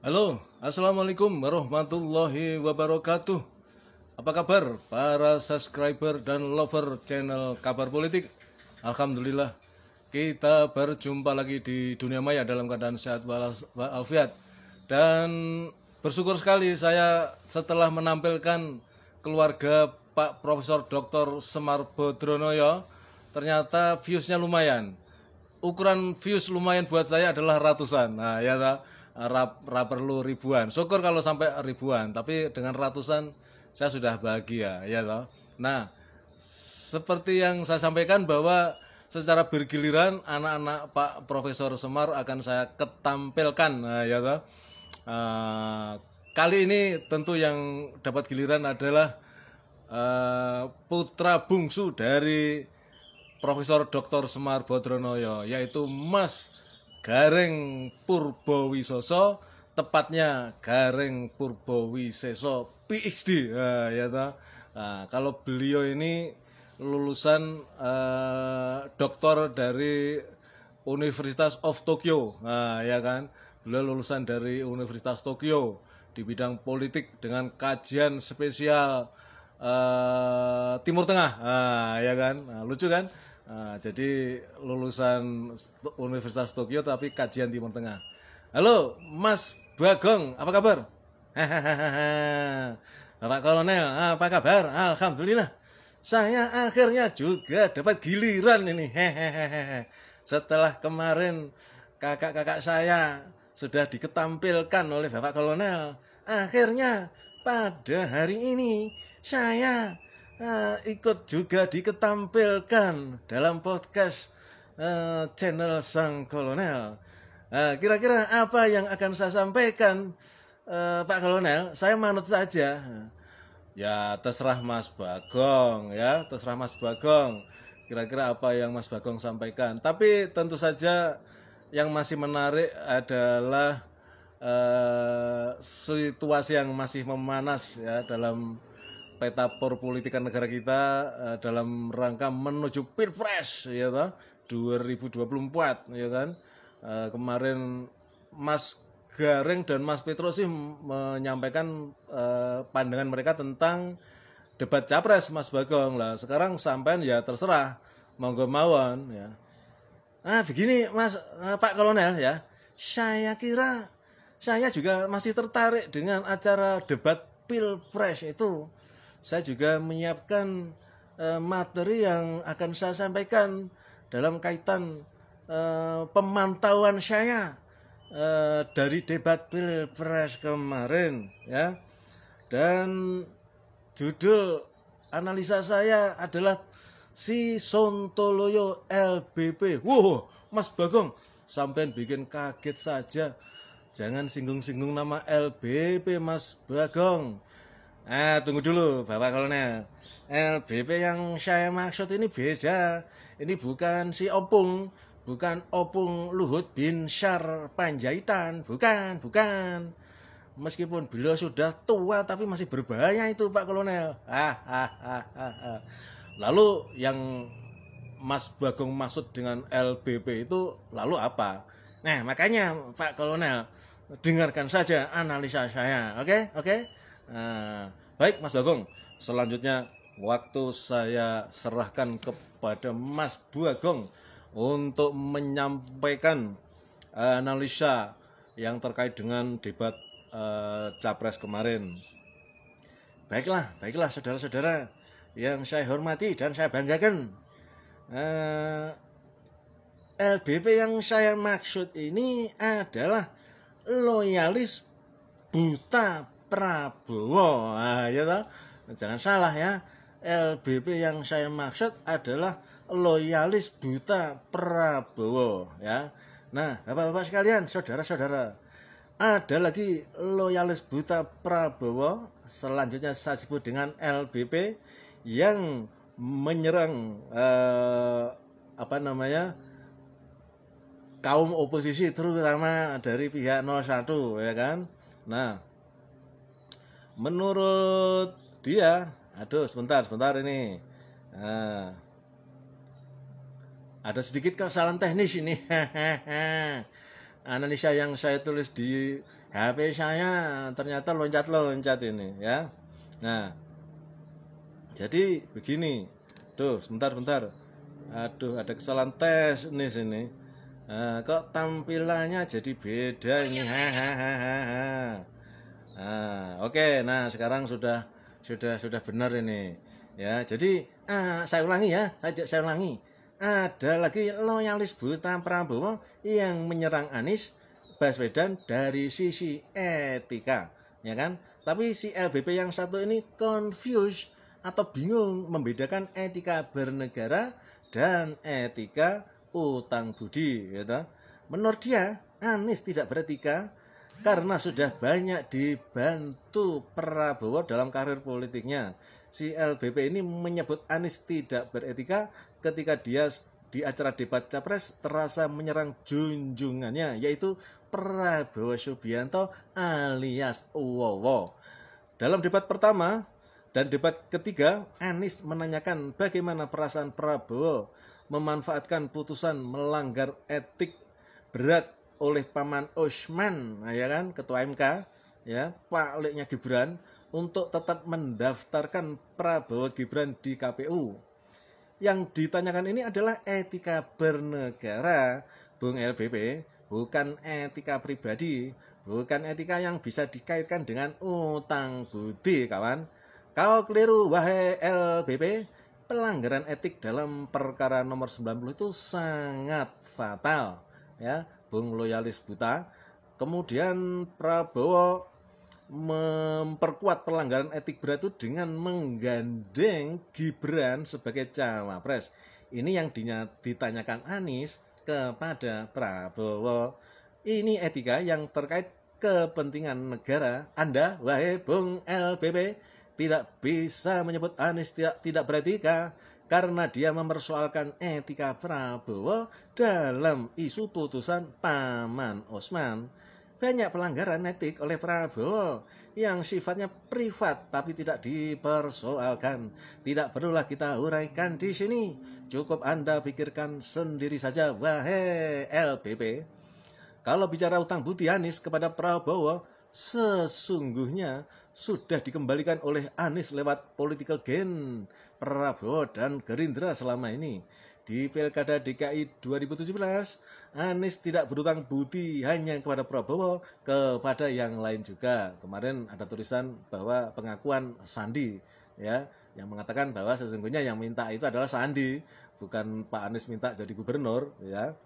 Halo, assalamualaikum warahmatullahi wabarakatuh. Apa kabar para subscriber dan lover channel Kabar Politik? Alhamdulillah, kita berjumpa lagi di dunia maya dalam keadaan sehat walafiat. Dan bersyukur sekali saya setelah menampilkan keluarga Pak Profesor Dr. Semar Bodronoyo, ternyata viewsnya lumayan. Ukuran views lumayan buat saya adalah ratusan. Nah, ya perlu ribuan. Syukur kalau sampai ribuan, tapi dengan ratusan saya sudah bahagia, ya toh. Nah, seperti yang saya sampaikan bahwa secara bergiliran anak-anak Pak Profesor Semar akan saya ketampilkan, nah, ya toh. Kali ini tentu yang dapat giliran adalah putra bungsu dari Profesor Dr. Semar Bodronoyo, yaitu Mas Gareng Purbowisoso, tepatnya Gareng Purbowiseso PhD. Nah, ya toh. Nah, kalau beliau ini lulusan doktor dari Universitas of Tokyo. Nah, ya kan. Beliau lulusan dari Universitas Tokyo di bidang politik dengan kajian spesial Timur Tengah. Nah, ya kan. Nah, lucu kan? Nah, jadi lulusan Universitas Tokyo tapi kajian Timur Tengah. Halo, Mas Bagong, apa kabar? Bapak Kolonel, apa kabar? Alhamdulillah. Saya akhirnya juga dapat giliran ini. Setelah kemarin kakak-kakak saya sudah diketampilkan oleh Bapak Kolonel, akhirnya pada hari ini saya ikut juga diketampilkan dalam podcast channel Sang Kolonel. Kira-kira apa yang akan saya sampaikan, Pak Kolonel? Saya manut saja. Ya terserah Mas Bagong, ya terserah Mas Bagong. Kira-kira apa yang Mas Bagong sampaikan. Tapi tentu saja yang masih menarik adalah situasi yang masih memanas ya dalam peta perpolitikan negara kita dalam rangka menuju Pilpres ya toh 2024 ya kan. Kemarin Mas Gareng dan Mas Petrosi menyampaikan pandangan mereka tentang debat capres Mas Bagong lah. Sekarang sampean ya terserah monggo mawon ya. Begini Mas Pak Kolonel ya. Saya kira saya juga masih tertarik dengan acara debat Pilpres itu. Saya juga menyiapkan materi yang akan saya sampaikan dalam kaitan pemantauan saya dari debat Pilpres kemarin ya. Dan judul analisa saya adalah si Sontoloyo LBP. Wow, Mas Bagong, sampean bikin kaget saja. Jangan singgung-singgung nama LBP Mas Bagong. Tunggu dulu Bapak Kolonel. LBP yang saya maksud ini beda. Ini bukan si Opung, bukan Opung Luhut bin Syar Panjaitan, bukan. Meskipun beliau sudah tua tapi masih berbahaya itu Pak Kolonel. Lalu yang Mas Bagong maksud dengan LBP itu lalu apa? Nah, makanya Pak Kolonel, dengarkan saja analisa saya, oke? Baik Mas Bagong, selanjutnya waktu saya serahkan kepada Mas Bagong untuk menyampaikan analisa yang terkait dengan debat capres kemarin. Baiklah saudara-saudara yang saya hormati dan saya banggakan. LBP yang saya maksud ini adalah loyalis buta Prabowo. Ya toh? Jangan salah ya. LBP yang saya maksud adalah loyalis buta Prabowo ya. Nah, Bapak-bapak sekalian, saudara-saudara, ada lagi loyalis buta Prabowo, selanjutnya saya sebut dengan LBP yang menyerang kaum oposisi terutama dari pihak 01 ya kan. Nah, menurut dia, sebentar ini. Ada sedikit kesalahan teknis ini. analisa yang saya tulis di HP saya ternyata loncat-loncat ini ya. Nah, jadi begini. Tuh, sebentar. Aduh, ada kesalahan tes nih sini. Nah, kok tampilannya jadi beda ini. Hahaha. Nah, oke. Nah, sekarang sudah benar ini. Ya, jadi saya ulangi ya. Saya ulangi. Ada lagi loyalis buta Prabowo yang menyerang Anies Baswedan dari sisi etika, ya kan? Tapi si LBP yang satu ini confused atau bingung membedakan etika bernegara dan etika utang budi, gitu. Menurut dia, Anies tidak beretika karena sudah banyak dibantu Prabowo dalam karir politiknya. Si LBP ini menyebut Anies tidak beretika ketika dia di acara debat capres terasa menyerang junjungannya, yaitu Prabowo Subianto alias Wowo. Dalam debat pertama dan debat ketiga, Anies menanyakan bagaimana perasaan Prabowo memanfaatkan putusan melanggar etik berat oleh Paman Osman, ya kan, Ketua MK, ya, Pak Leknya Gibran, untuk tetap mendaftarkan Prabowo Gibran di KPU. Yang ditanyakan ini adalah etika bernegara, Bung LBP, bukan etika pribadi, bukan etika yang bisa dikaitkan dengan utang budi, kawan. Kau keliru, wahai LBP. Pelanggaran etik dalam perkara nomor 90 itu sangat fatal, ya, Bung loyalis buta. Kemudian Prabowo memperkuat pelanggaran etik berat itu dengan menggandeng Gibran sebagai cawapres. Ini yang ditanyakan Anies kepada Prabowo. Ini etika yang terkait kepentingan negara. Anda, wahai Bung LBP, tidak bisa menyebut Anies tidak beretika karena dia mempersoalkan etika Prabowo dalam isu putusan Paman Osman. Banyak pelanggaran etik oleh Prabowo yang sifatnya privat tapi tidak dipersoalkan. Tidak perlulah kita uraikan di sini. Cukup Anda pikirkan sendiri saja, wahai LBP. Kalau bicara utang budi Anies kepada Prabowo, sesungguhnya sudah dikembalikan oleh Anies lewat political gain Prabowo dan Gerindra selama ini. Di Pilkada DKI 2017, Anies tidak berutang budi hanya kepada Prabowo, kepada yang lain juga. Kemarin ada tulisan bahwa pengakuan Sandi, ya, yang mengatakan bahwa sesungguhnya yang minta itu adalah Sandi, bukan Pak Anies minta jadi gubernur, ya.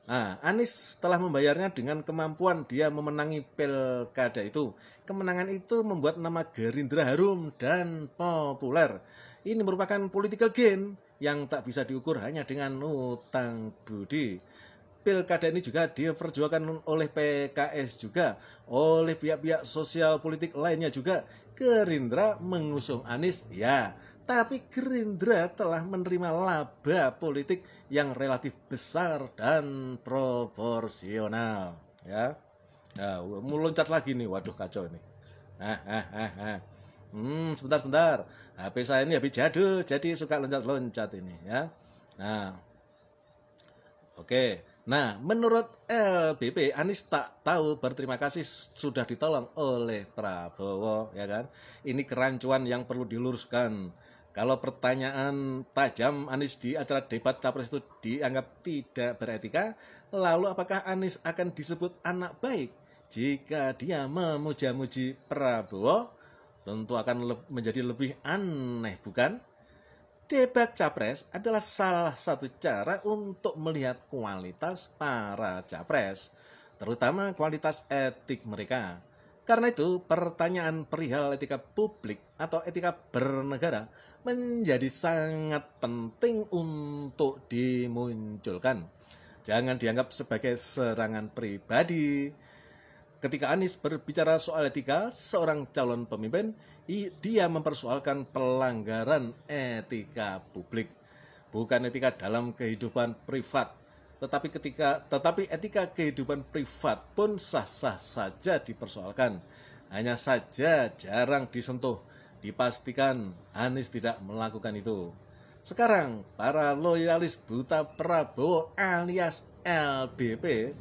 Nah, Anies telah membayarnya dengan kemampuan dia memenangi pilkada itu. Kemenangan itu membuat nama Gerindra harum dan populer. Ini merupakan political gain yang tak bisa diukur hanya dengan utang budi. Pilkada ini juga diperjuangkan oleh PKS juga, oleh pihak-pihak sosial politik lainnya juga. Gerindra mengusung Anies, ya, tapi Gerindra telah menerima laba politik yang relatif besar dan proporsional, ya. Nah, mau loncat lagi nih, waduh kacau ini. Sebentar. HP saya ini HP jadul, jadi suka loncat-loncat ini, ya. Nah, oke. Nah, menurut LBP, Anies tak tahu berterima kasih sudah ditolong oleh Prabowo, ya kan? Ini kerancuan yang perlu diluruskan. Kalau pertanyaan tajam Anies di acara debat capres itu dianggap tidak beretika, lalu apakah Anies akan disebut anak baik jika dia memuja-muji Prabowo? Tentu akan menjadi lebih aneh, bukan? Debat capres adalah salah satu cara untuk melihat kualitas para capres, terutama kualitas etik mereka. Karena itu, pertanyaan perihal etika publik atau etika bernegara menjadi sangat penting untuk dimunculkan. Jangan dianggap sebagai serangan pribadi. Ketika Anies berbicara soal etika, seorang calon pemimpin, dia mempersoalkan pelanggaran etika publik, bukan etika dalam kehidupan privat. Tetapi etika kehidupan privat pun sah-sah saja dipersoalkan. Hanya saja jarang disentuh. Dipastikan Anies tidak melakukan itu. Sekarang, para loyalis buta Prabowo alias LBP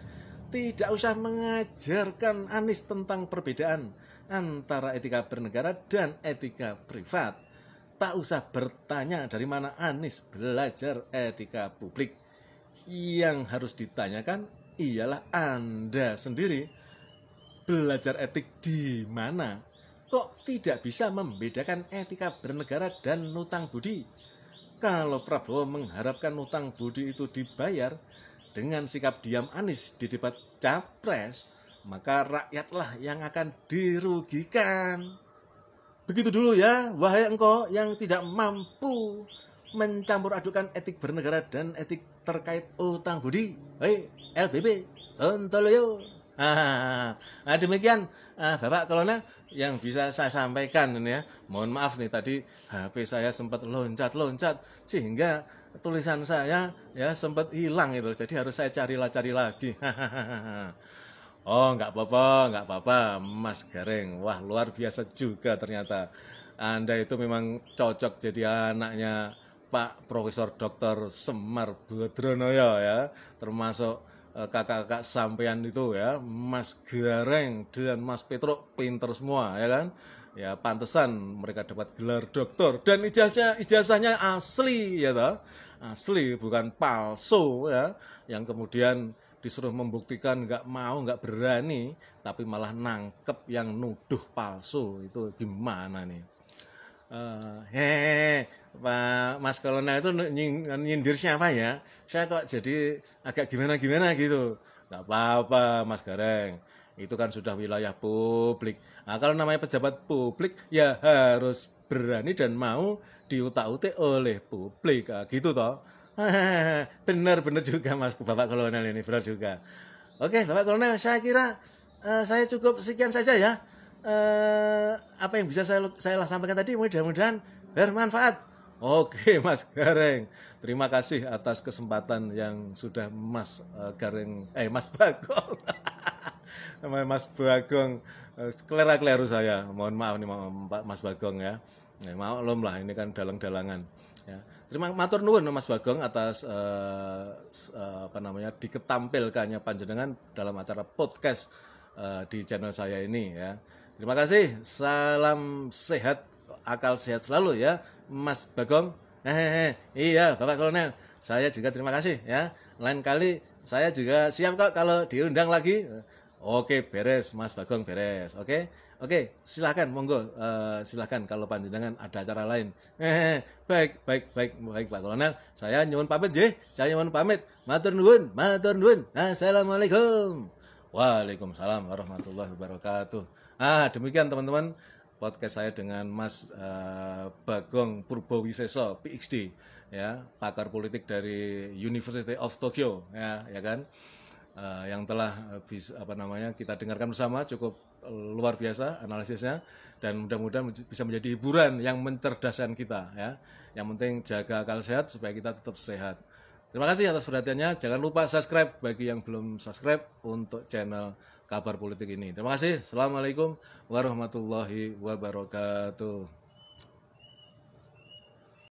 tidak usah mengajarkan Anies tentang perbedaan antara etika bernegara dan etika privat. Tak usah bertanya dari mana Anies belajar etika publik. Yang harus ditanyakan ialah Anda sendiri. Belajar etik di mana? Kok tidak bisa membedakan etika bernegara dan utang budi? Kalau Prabowo mengharapkan utang budi itu dibayar dengan sikap diam Anies di debat capres, maka rakyatlah yang akan dirugikan. Begitu dulu ya, wahai engkau yang tidak mampu mencampur adukan etik bernegara dan etik terkait utang budi. Hei, LBB, Sontoloyo. Demikian Bapak Kolonel yang bisa saya sampaikan ini ya. Mohon maaf nih tadi HP saya sempat loncat-loncat sehingga tulisan saya ya sempat hilang itu, jadi harus saya cari lagi. Oh, nggak apa-apa, Mas Gareng. Wah, luar biasa juga ternyata. Anda itu memang cocok jadi anaknya Pak Profesor Dr. Semar Badronoyo ya, termasuk kakak-kakak sampean itu ya, Mas Gareng dan Mas Petruk pinter semua ya kan. Ya pantesan mereka dapat gelar doktor dan ijazahnya asli ya toh. Asli bukan palsu ya, yang kemudian disuruh membuktikan nggak berani, tapi malah nangkep yang nuduh palsu. Itu gimana nih? Pak Mas Kolonel itu nyindir siapa ya? Saya kok jadi agak gimana gitu. Nggak apa-apa Mas Gareng, itu kan sudah wilayah publik. Nah, kalau namanya pejabat publik ya harus berani dan mau diutak-utik oleh publik, gitu toh. Benar juga Mas Bapak Kolonel ini, benar juga. Oke Bapak Kolonel, saya kira saya cukup sekian saja ya. Apa yang bisa saya sampaikan tadi mudah-mudahan bermanfaat. Oke Mas Gareng, terima kasih atas kesempatan yang sudah Mas Gareng, Mas Bagong, Mas Bagong, kelera-keleru saya, mohon maaf nih Mas Bagong ya, maklum lah ini kan dalang-dalangan. Ya. Terima matur nuwun Mas Bagong atas diketampilkannya panjenengan dalam acara podcast di channel saya ini ya. Terima kasih, salam sehat, akal sehat selalu ya Mas Bagong. Iya Bapak Kolonel, saya juga terima kasih ya. Lain kali saya juga siap kok kalau diundang lagi. Oke, beres Mas Bagong, beres. Oke, silahkan monggo, silahkan kalau panjenengan ada acara lain. Baik Pak Kolonel, saya nyuwun pamit nggih. Saya nyuwun pamit. Matur nuwun. Assalamualaikum. Waalaikumsalam warahmatullahi wabarakatuh. Demikian teman-teman podcast saya dengan Mas Bagong Purbowiseso PhD ya, pakar politik dari University of Tokyo ya kan. Yang telah kita dengarkan bersama, cukup luar biasa analisisnya dan mudah-mudahan bisa menjadi hiburan yang mencerdaskan kita ya. Yang penting jaga akal sehat supaya kita tetap sehat. Terima kasih atas perhatiannya. Jangan lupa subscribe bagi yang belum subscribe untuk channel Kabar Politik ini. Terima kasih. Assalamualaikum warahmatullahi wabarakatuh.